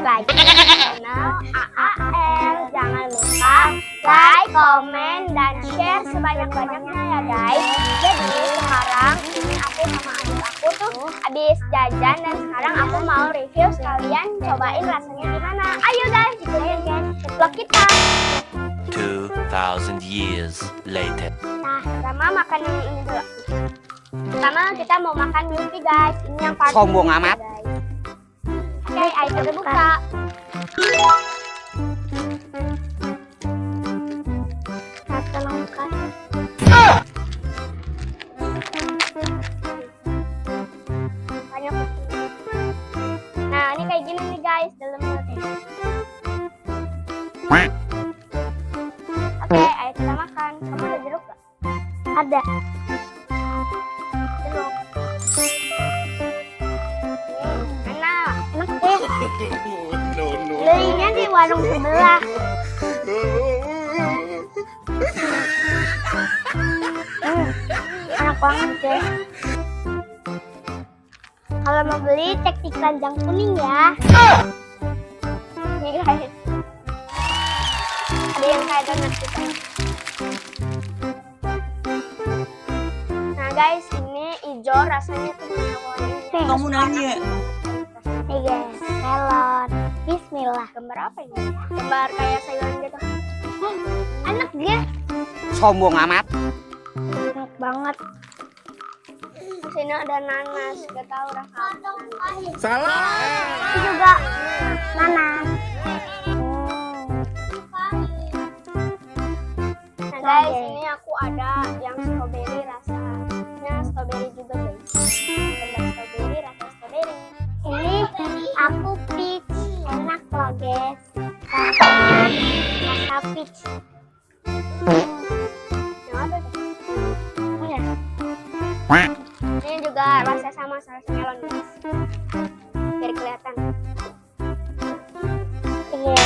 lagi di channel AAL. Jangan lupa like, komen, dan share sebanyak-banyaknya ya guys. Jadi sekarang ini aku sama adik aku tuh habis jajan dan sekarang aku mau review sekalian cobain rasanya gimana. Ayo guys, ikutin guys vlog kita. 2000 years later. Nah, pertama makan yang ini dulu. Pertama kita mau makan milky guys. Ini yang paling sombong amat. Oke, ayo kita buka. Kita buka. Nah, ini kayak gini nih guys dalamnya. Oke, ayo kita makan. Kamu ada jeruk gak? Ada. Jeruk. Enak. Enak deh. Belinya di warung sebelah. Enak banget deh. Kalau mau beli cek di keranjang kuning ya. Nih guys. Ada yang kayak donat gitu. Nah guys, ini hijau rasanya tuh warnanya. Kamu nanya. Nih guys, melon. Bismillah. Gambar apa ini? Gambar kayak sayuran gitu. Enak dia. Sombong amat. Enak banget. Di sini ada nanas, gak tahu rasanya. Salah. Ini juga nanas. Nah guys, ini aku ada yang strawberry rasanya strawberry juga guys. Gambar strawberry, rasa strawberry. Ini aku peach, enak loh guys. Rasa peach. Yang apa tuh? Oh ya. Ini juga rasa sama rasa melon guys. Biar kelihatan. Iya.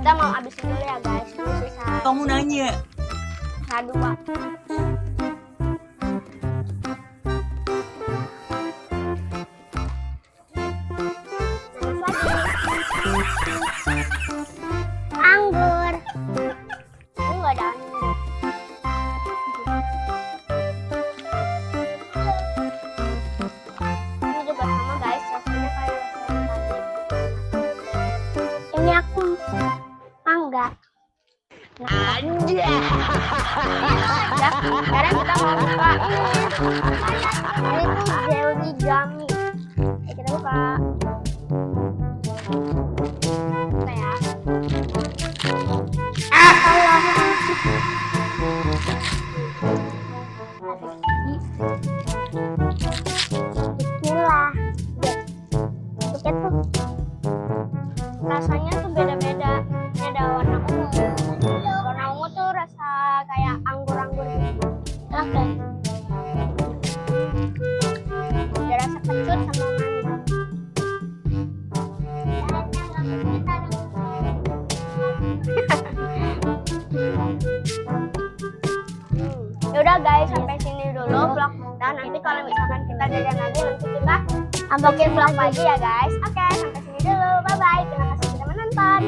Kita mau habisin dulu ya guys. Ini sisa. Kamu nanya. Sisa 2. Anggur. Ini nggak ada anggur. Ini juga sama guys, rasanya kayak rasanya tadi. Ini aku mangga. Aja. Nah, sekarang kita mau buka. Ini tuh jelly gummy. Oke, kita buka. Buka ya. Bismillah. Bentuknya tuh rasanya tuh beda-beda. Ini ada warna ungu. Warna ungu tuh rasa kayak anggur-anggur gitu. Enak deh. Ada rasa kecut sama mangga. Yaudah guys, sampai sini dulu vlog kita. Nanti kalau misalkan kita jajan lagi, nanti kita bikin vlog lagi ya guys. Oke, sampai sini dulu. Bye bye. Terima kasih sudah menonton.